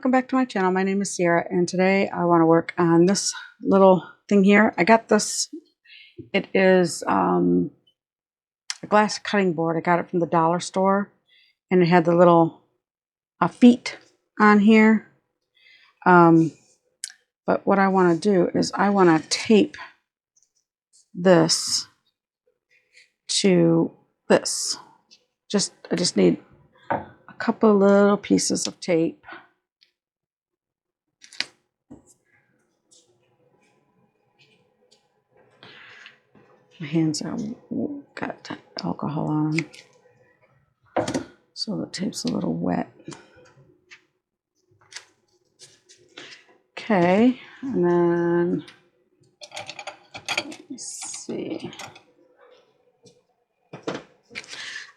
welcome back to my channel. My name is Sierra, and today I want to work on this little thing here. I got this. It is a glass cutting board. I got it from the dollar store, and it had the little feet on here. But what I want to do is I want to tape this to this. I just need a couple little pieces of tape. My hands are got alcohol on them, so the tape's a little wet. Okay, and then let me see. I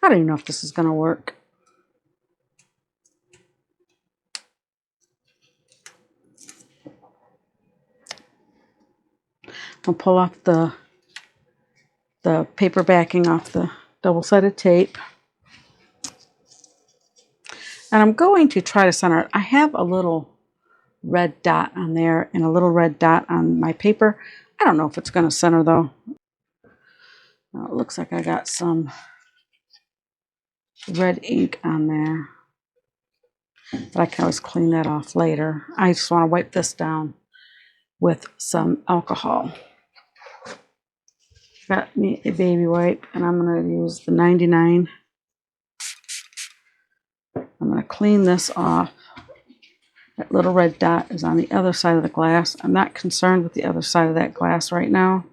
don't even know if this is going to work. I'll pull off the paper backing off the double-sided tape. And I'm going to try to center it. I have a little red dot on there and a little red dot on my paper. I don't know if it's going to center though. Now, it looks like I got some red ink on there, but I can always clean that off later. I just want to wipe this down with some alcohol. Got me a baby wipe, and I'm going to use the 99. I'm going to clean this off. That little red dot is on the other side of the glass. I'm not concerned with the other side of that glass right now.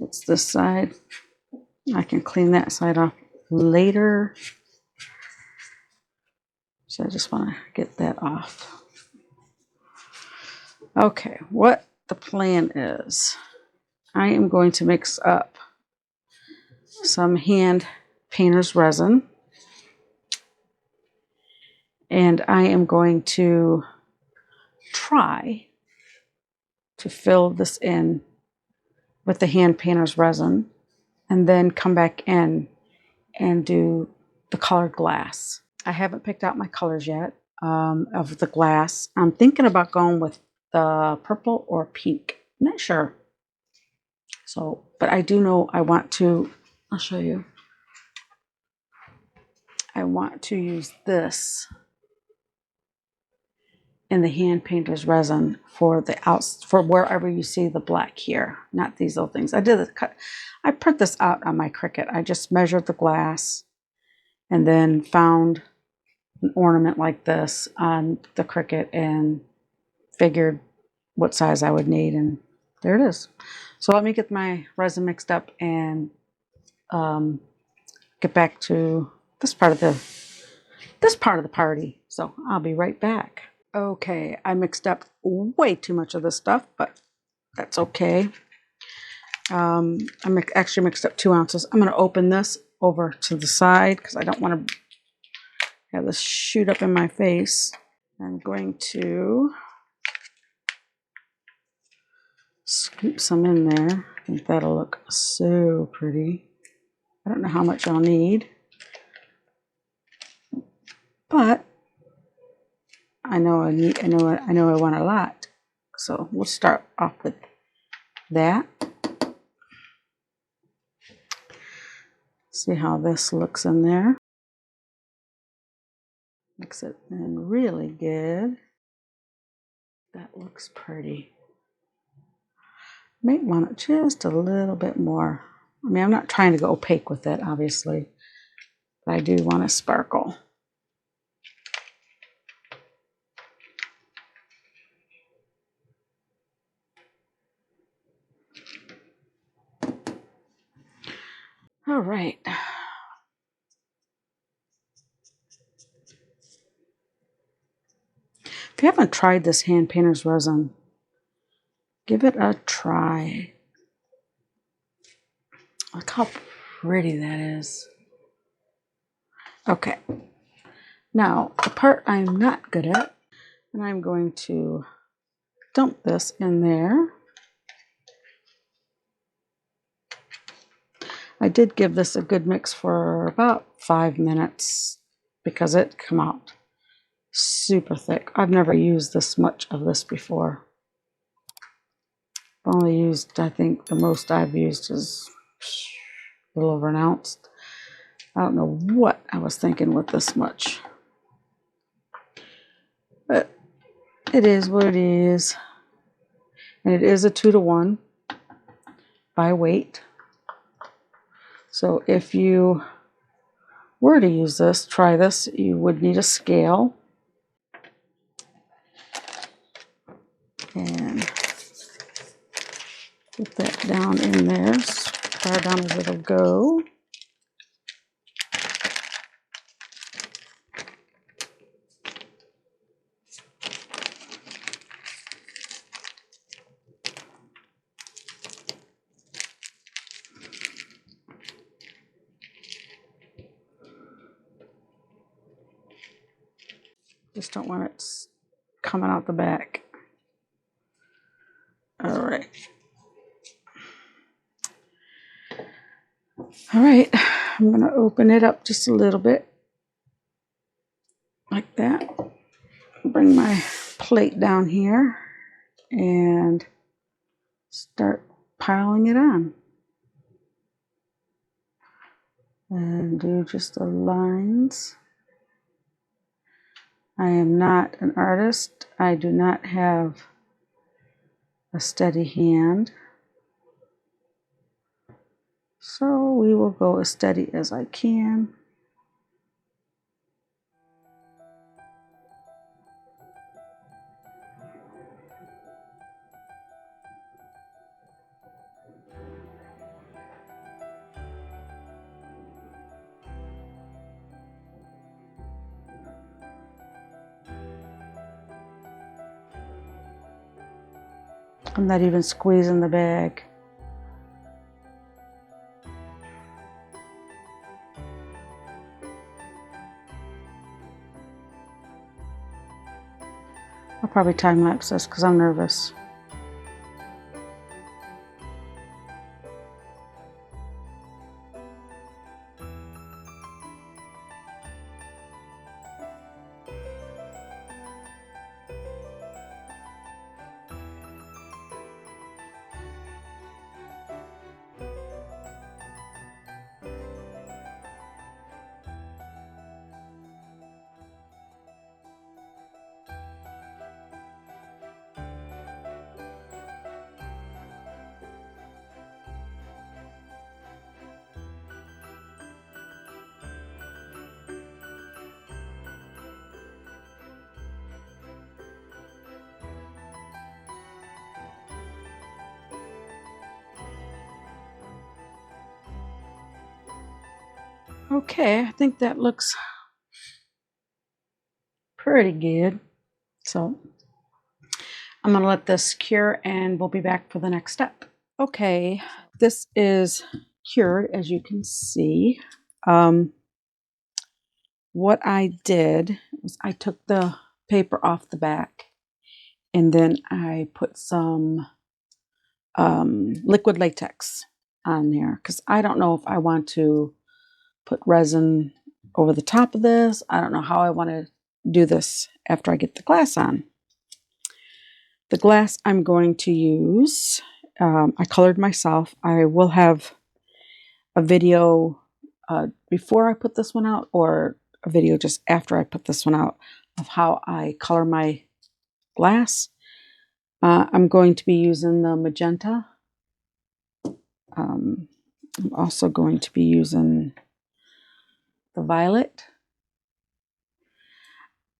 It's this side. I can clean that side off later. So I just want to get that off. Okay, what the plan is, I am going to mix up some hand painter's resin, and I am going to try to fill this in with the hand painter's resin and then come back in and do the colored glass. I haven't picked out my colors yet of the glass. I'm thinking about going with the purple or pink. I'm not sure. So, but I do know I want to, I'll show you. I want to use this in the hand painter's resin for the for wherever you see the black here, not these little things. I did the cut. I print this out on my Cricut. I just measured the glass and then found an ornament like this on the Cricut and figured what size I would need, and there it is. So let me get my resin mixed up and get back to this part of the party. So I'll be right back. Okay, I mixed up way too much of this stuff, but that's okay. I actually mixed up 2 ounces. I'm going to open this over to the side because I don't want to have this shoot up in my face. I'm going to scoop some in there. I think that'll look so pretty. I don't know how much I'll need, but I know I want a lot. So we'll start off with that. See how this looks in there. Mix it in really good. That looks pretty. Might want it just a little bit more. I mean, I'm not trying to go opaque with it, obviously, but I do want to sparkle. All right. If you haven't tried this hand painter's resin, give it a try. Look how pretty that is. Okay. Now, the part I'm not good at, and I'm going to dump this in there. I did give this a good mix for about 5 minutes because it came out super thick. I've never used this much of this before. I've only used, I think the most I've used is a little over an ounce. I don't know what I was thinking with this much. But it is what it is. And it is a 2-to-1 by weight. So if you were to use this, try this, you would need a scale. And put that down in there, as far down as it'll go. Just don't want it coming out the back. All right. All right, I'm going to open it up just a little bit, like that. Bring my plate down here and start piling it on. And do just the lines. I am not an artist. I do not have a steady hand. So we will go as steady as I can. I'm not even squeezing the bag. I'll probably time lapse this because I'm nervous. Okay, I think that looks pretty good. So I'm going to let this cure and we'll be back for the next step. Okay, this is cured, as you can see. What I did was I took the paper off the back and then I put some liquid latex on there because I don't know if I want to put resin over the top of this. I don't know how I want to do this after I get the glass on. The glass I'm going to use, I colored myself. I will have a video before I put this one out or a video just after I put this one out of how I color my glass. I'm going to be using the magenta. I'm also going to be using the violet.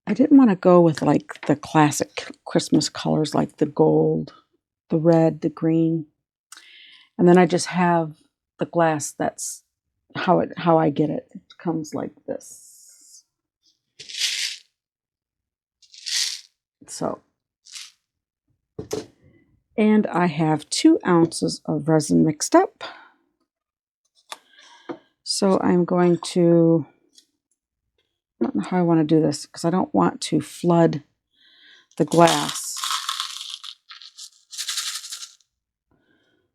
I didn't want to go with like the classic Christmas colors like the gold, the red, the green. And then I just have the glass that's how I get it. It comes like this. So, and I have 2 ounces of resin mixed up. So I'm going to, I don't know how I want to do this because I don't want to flood the glass.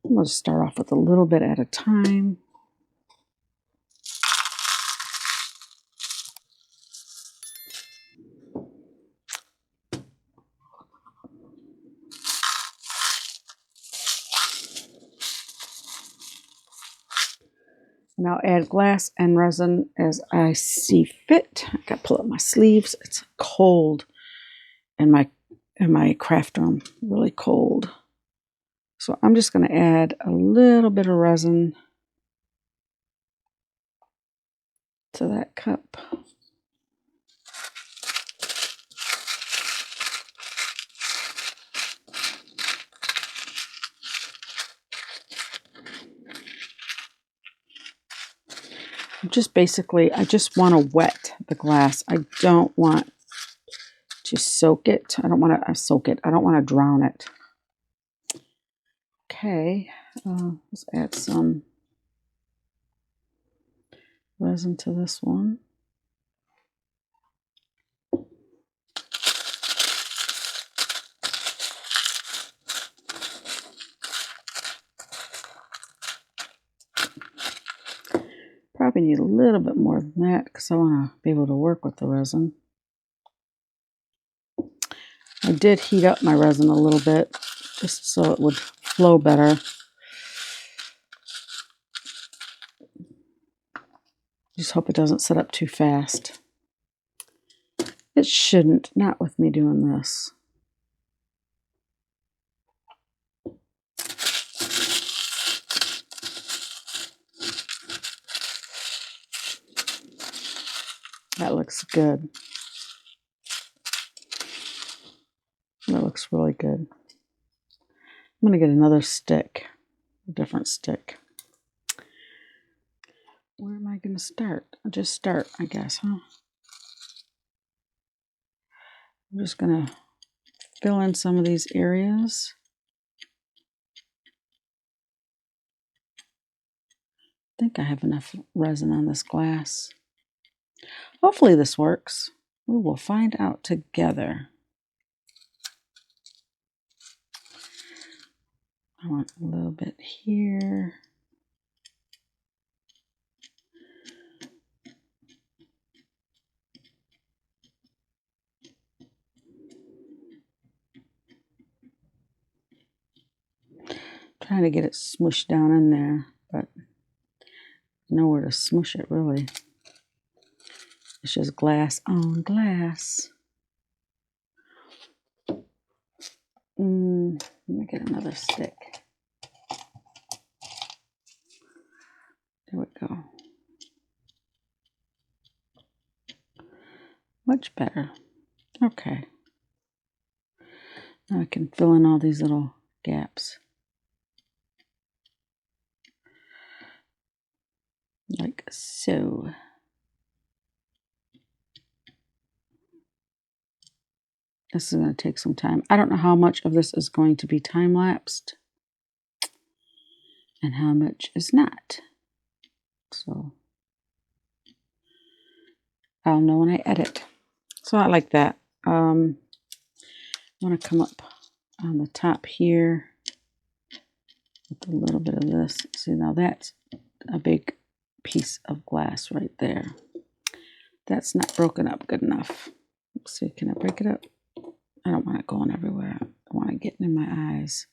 I'm going to start off with a little bit at a time. And I'll add glass and resin as I see fit. I gotta pull up my sleeves. It's cold in my craft room, really cold. So I'm just gonna add a little bit of resin to that cup. I just want to wet the glass. I don't want to soak it. I don't want to soak it. I don't want to drown it. Okay, let's add some resin to this one. Probably need a little bit more than that because I want to be able to work with the resin. I did heat up my resin a little bit just so it would flow better. Just hope it doesn't set up too fast. It shouldn't, not with me doing this. That looks good. That looks really good. I'm going to get another stick, a different stick. Where am I going to start? I'll just start, I guess, huh? I'm just going to fill in some of these areas. I think I have enough resin on this glass. Hopefully this works. We will find out together. I want a little bit here. Trying to get it smushed down in there, but nowhere to smush it really. It's just glass on glass. Let me get another stick. There we go. Much better. Okay. Now I can fill in all these little gaps. Like so. This is going to take some time. I don't know how much of this is going to be time-lapsed and how much is not. So I'll know when I edit. So I like that. I want to come up on the top here with a little bit of this. See, now that's a big piece of glass right there. That's not broken up good enough. Let's see, can I break it up? I don't want it going everywhere. I want it getting in my eyes.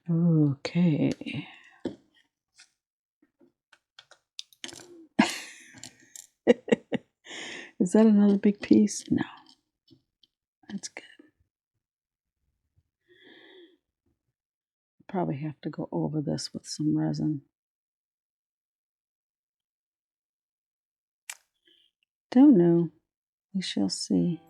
Okay. Is that another big piece? No. That's good. Probably have to go over this with some resin. Don't know. We shall see.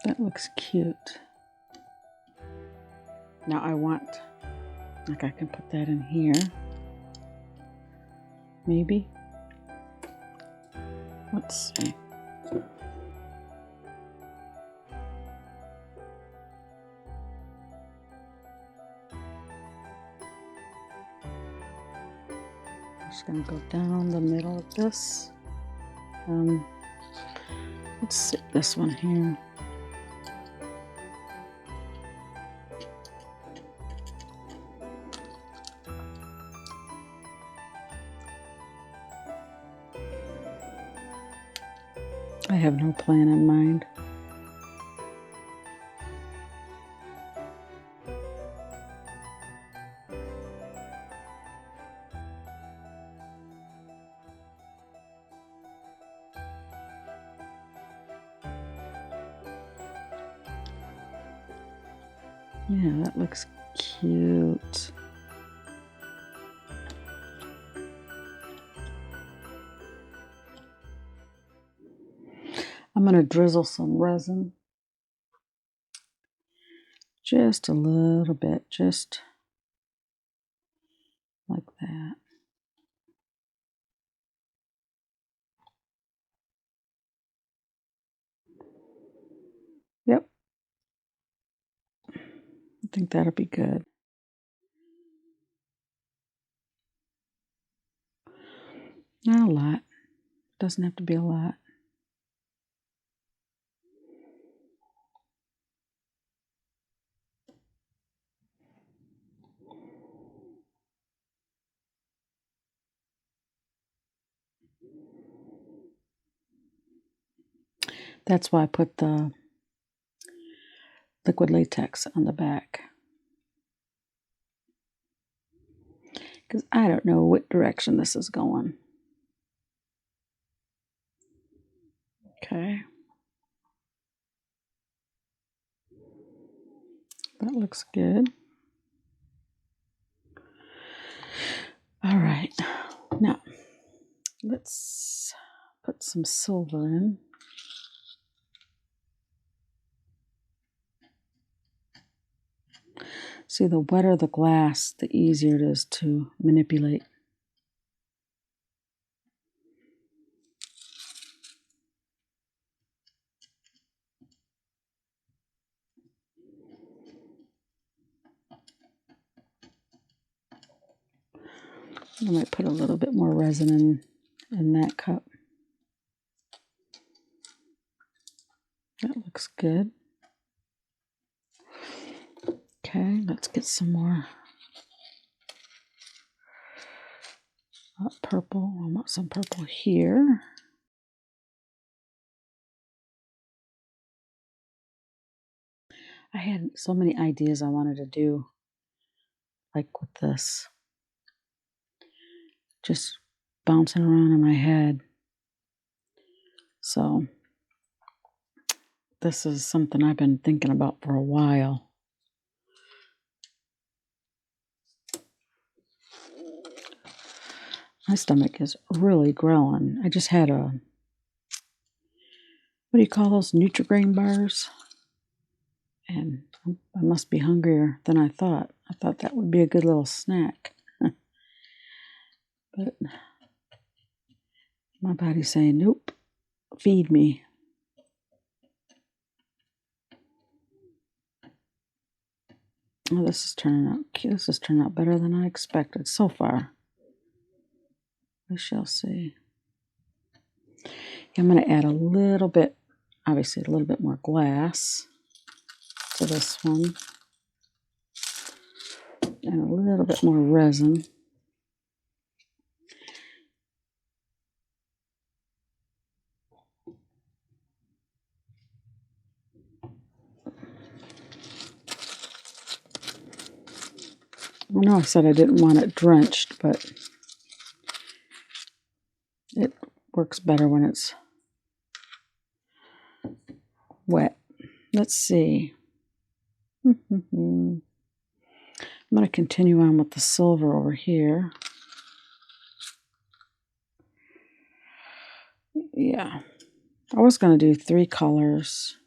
That looks cute. Now I want, like I can put that in here. Maybe. Let's see. Just gonna go down the middle of this. Let's sit this one here. have no plan in mind. Yeah, that looks cute. I'm going to drizzle some resin. Just a little bit, just like that. Yep. I think that'll be good. Not a lot. Doesn't have to be a lot. That's why I put the liquid latex on the back. Because I don't know what direction this is going. Okay. That looks good. All right. Now, let's put some silver in. See, the wetter the glass, the easier it is to manipulate. I might put a little bit more resin in that cup. That looks good. Okay, let's get some more purple. I want some purple here. I had so many ideas I wanted to do, like with this. Just bouncing around in my head. So this is something I've been thinking about for a while. My stomach is really growling. I just had a, what do you call those, Nutri-Grain bars? And I must be hungrier than I thought. I thought that would be a good little snack. But my body's saying, nope, feed me. Oh, this is turning out cute. This is turning out better than I expected so far. We shall see. I'm going to add a little bit, obviously a little bit more glass to this one. And a little bit more resin. I know I said I didn't want it drenched, but it works better when it's wet. Let's see. I'm going to continue on with the silver over here. Yeah. I was going to do 3 colors.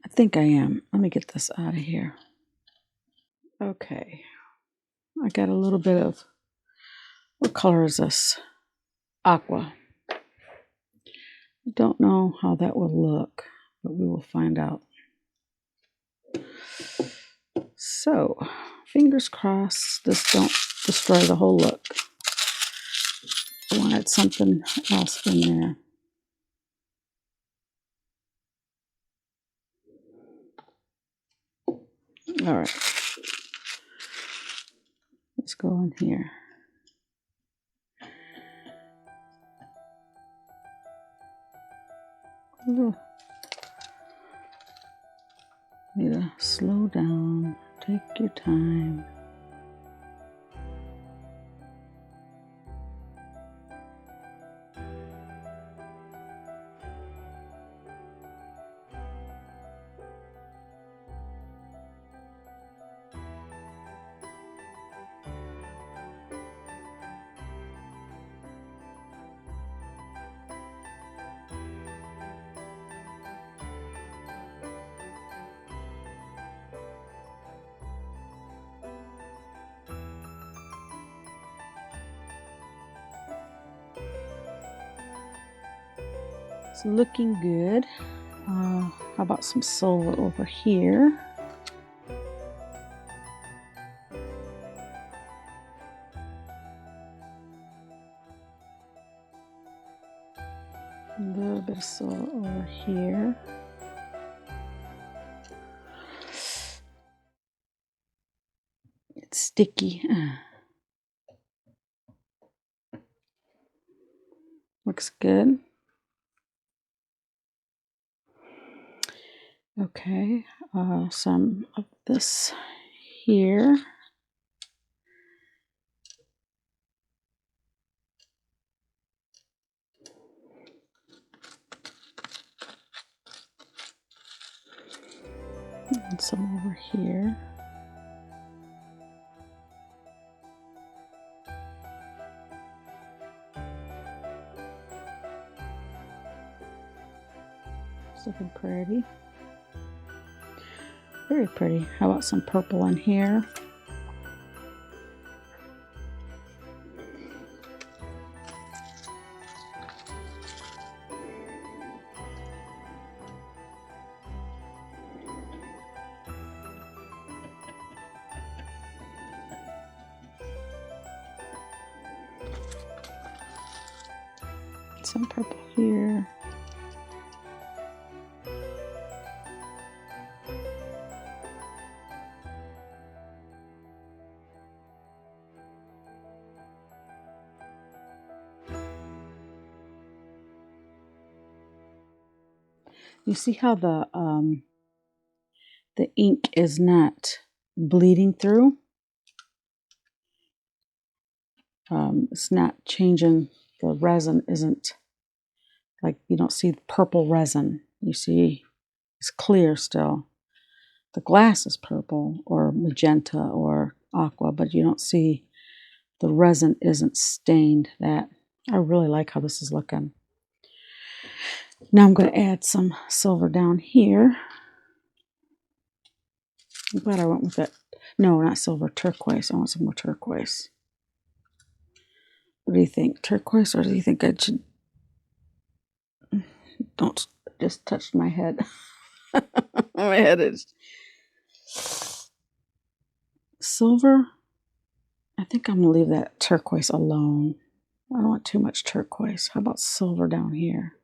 I think I am. Let me get this out of here. Okay. I got a little bit of, what color is this? Aqua. Don't know how that will look, but we will find out. So, fingers crossed this don't destroy the whole look. I wanted something else in there. All right. Let's go in here. Ugh. Need to slow down, take your time. It's looking good. How about some silver over here? A little bit of silver over here. It's sticky. Looks good. Okay, some of this here. And some over here. It's looking pretty. Very pretty. How about some purple in here? Some purple here. You see how the ink is not bleeding through? It's not changing. The resin isn't like, you don't see the purple resin. You see it's clear still. The glass is purple or magenta or aqua, but you don't see the resin isn't stained. That I really like how this is looking. Now I'm going to add some silver down here. I'm glad I went with that. No, not silver, turquoise. I want some more turquoise. What do you think? Turquoise, or do you think I should... Don't, just touched my head. My head is... Silver? I think I'm going to leave that turquoise alone. I don't want too much turquoise. How about silver down here?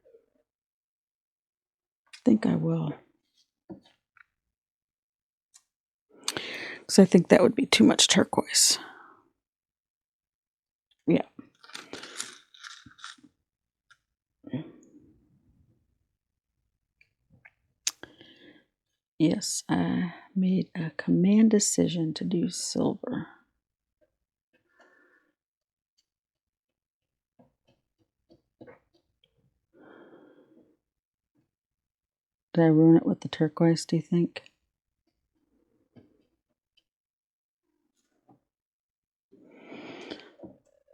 I think I will. Because I think that would be too much turquoise. Yeah. Yes, I made a command decision to do silver. Did I ruin it with the turquoise, do you think?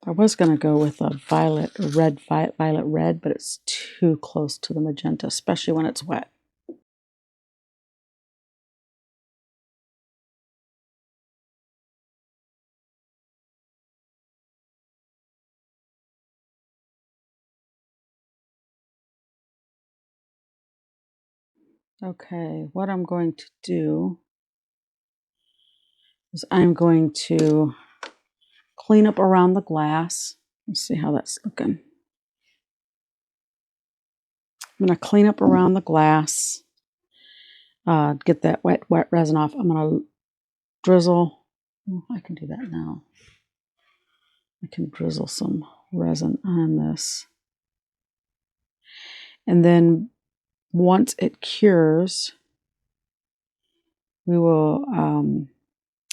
I was going to go with a violet red, but it's too close to the magenta, especially when it's wet. Okay, what I'm going to do is I'm going to clean up around the glass. Let's see how that's looking. I'm going to clean up around the glass, get that wet resin off. I'm going to drizzle. Oh, I can do that now. I can drizzle some resin on this. And then once it cures, we will,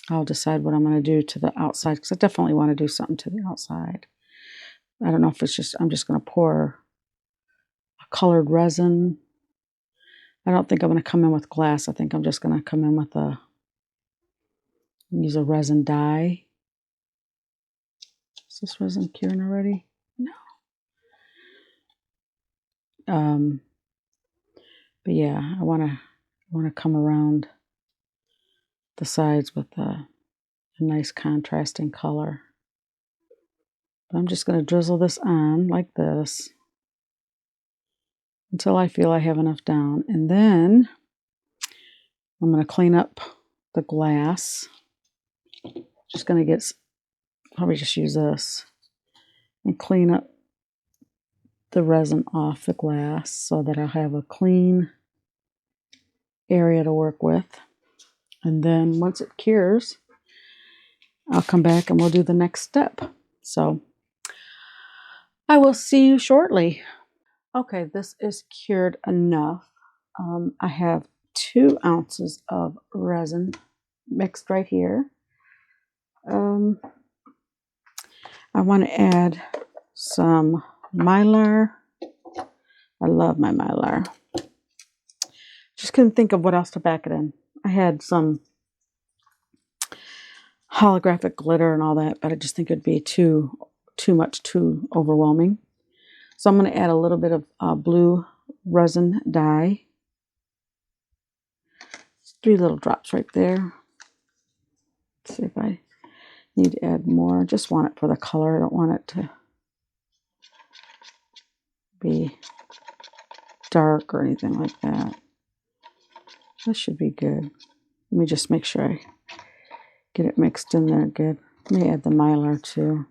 I'll decide what I'm going to do to the outside, because I definitely want to do something to the outside. I don't know if it's just, I'm just going to pour a colored resin. I don't think I'm going to come in with glass. I think I'm just going to come in with use a resin dye. Is this resin curing already? No. But yeah, I want to come around the sides with a nice contrasting color. But I'm just going to drizzle this on like this until I feel I have enough down. And then I'm going to clean up the glass. Just going to probably just use this and clean up the resin off the glass so that I'll have a clean area to work with. And then once it cures, I'll come back and we'll do the next step. So I will see you shortly. Okay, this is cured enough. I have 2 ounces of resin mixed right here. I want to add some Mylar. I love my Mylar. Just couldn't think of what else to back it in. I had some holographic glitter and all that, but I just think it'd be too much, too overwhelming. So I'm going to add a little bit of blue resin dye. 3 little drops right there. Let's see if I need to add more. I just want it for the color. I don't want it to be dark or anything like that. That should be good. Let me just make sure I get it mixed in there good. Let me add the Mylar too.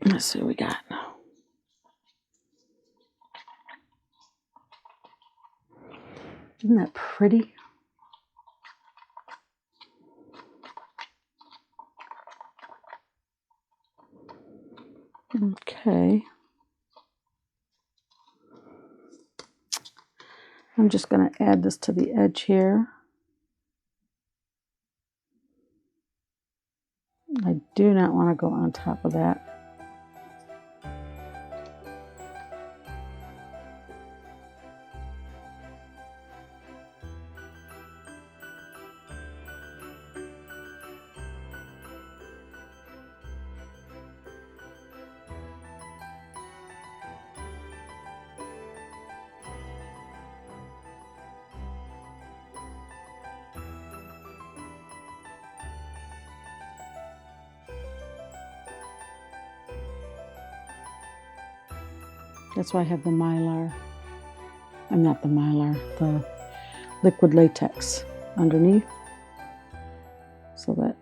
Let's see what we got. Isn't that pretty? Okay. I'm just going to add this to the edge here. I do not want to go on top of that. That's why I have the Mylar. I'm not the Mylar, the liquid latex underneath, so that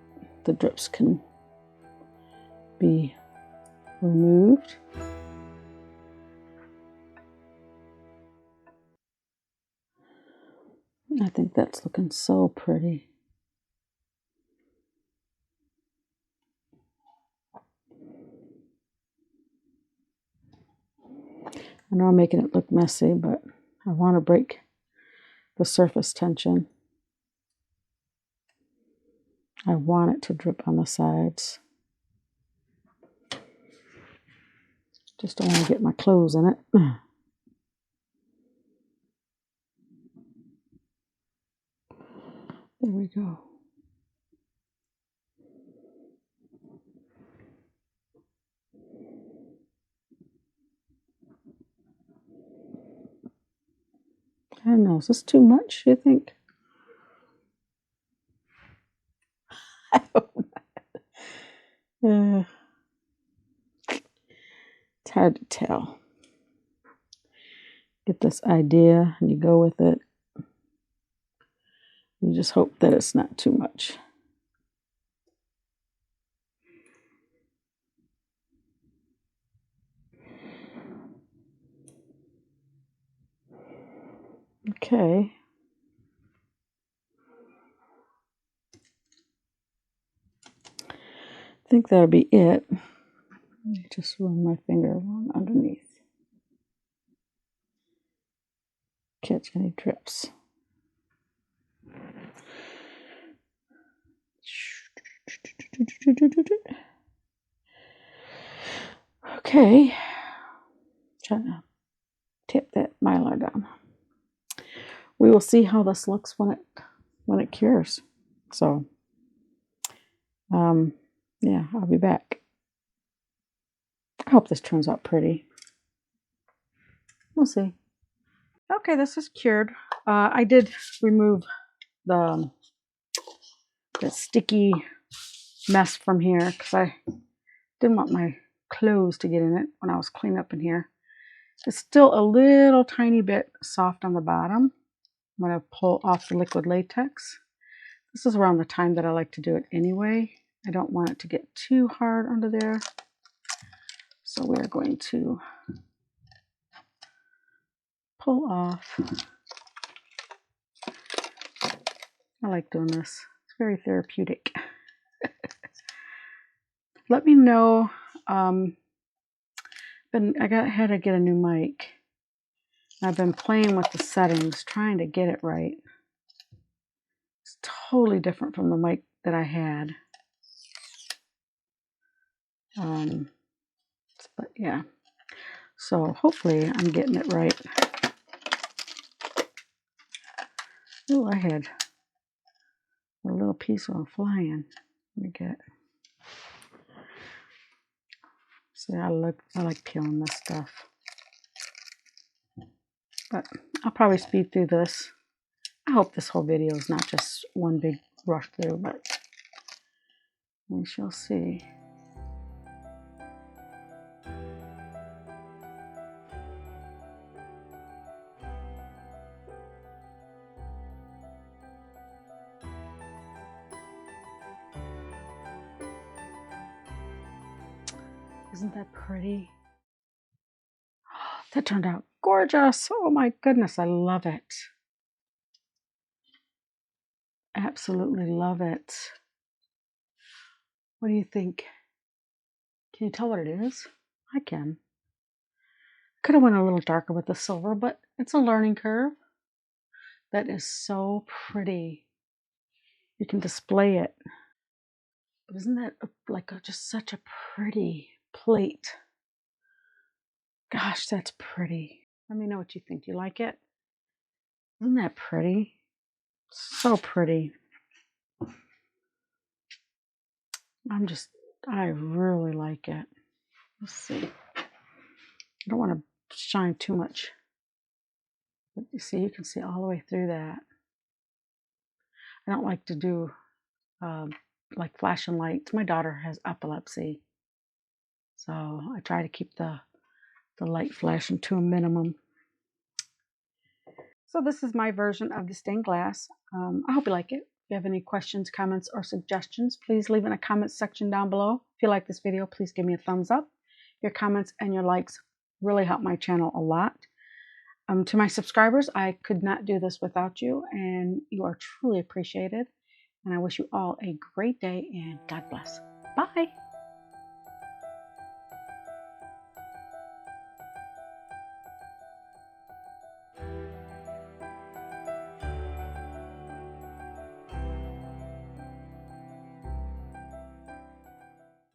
the drips can be removed. I think that's looking so pretty. I know I'm making it look messy, but I want to break the surface tension. I want it to drip on the sides. Just don't want to get my clothes in it. There we go. I don't know, is this too much, you think? I don't know. It's hard to tell. Get this idea and you go with it. You just hope that it's not too much. Okay. I think that'll be it. Just run my finger along underneath. Catch any drips. Okay. Trying to tip that mylar down. We will see how this looks when it cures. So, yeah, I'll be back. I hope this turns out pretty. We'll see. Okay, this is cured. I did remove the sticky mess from here because I didn't want my clothes to get in it when I was cleaning up in here. It's still a little tiny bit soft on the bottom. I'm going to pull off the liquid latex. This is around the time that I like to do it anyway. I don't want it to get too hard under there. So we're going to pull off. I like doing this. It's very therapeutic. Let me know. I had to get a new mic. I've been playing with the settings, trying to get it right. It's totally different from the mic that I had. But yeah, so hopefully I'm getting it right. Oh, I had a little piece of flying. Let me get. See, I like peeling this stuff. But I'll probably speed through this. I hope this whole video is not just one big rush through, but we shall see. Isn't that pretty? That turned out gorgeous. Oh my goodness, I love it. Absolutely love it. What do you think? Can you tell what it is? I can. Could have went a little darker with the silver, but it's a learning curve. That is so pretty. You can display it. But isn't that like just such a pretty plate? Gosh, that's pretty. Let me know what you think. Do you like it? Isn't that pretty? So pretty. I really like it. Let's see. I don't want to shine too much. But you see, you can see all the way through that. I don't like to do like flashing lights. My daughter has epilepsy. So I try to keep the light flashing to a minimum. So this is my version of the stained glass. I hope you like it. If you have any questions, comments, or suggestions, please leave in a comment section down below. If you like this video, please give me a thumbs up. Your comments and your likes really help my channel a lot. To my subscribers, I could not do this without you, and you are truly appreciated. And I wish you all a great day, and God bless. Bye.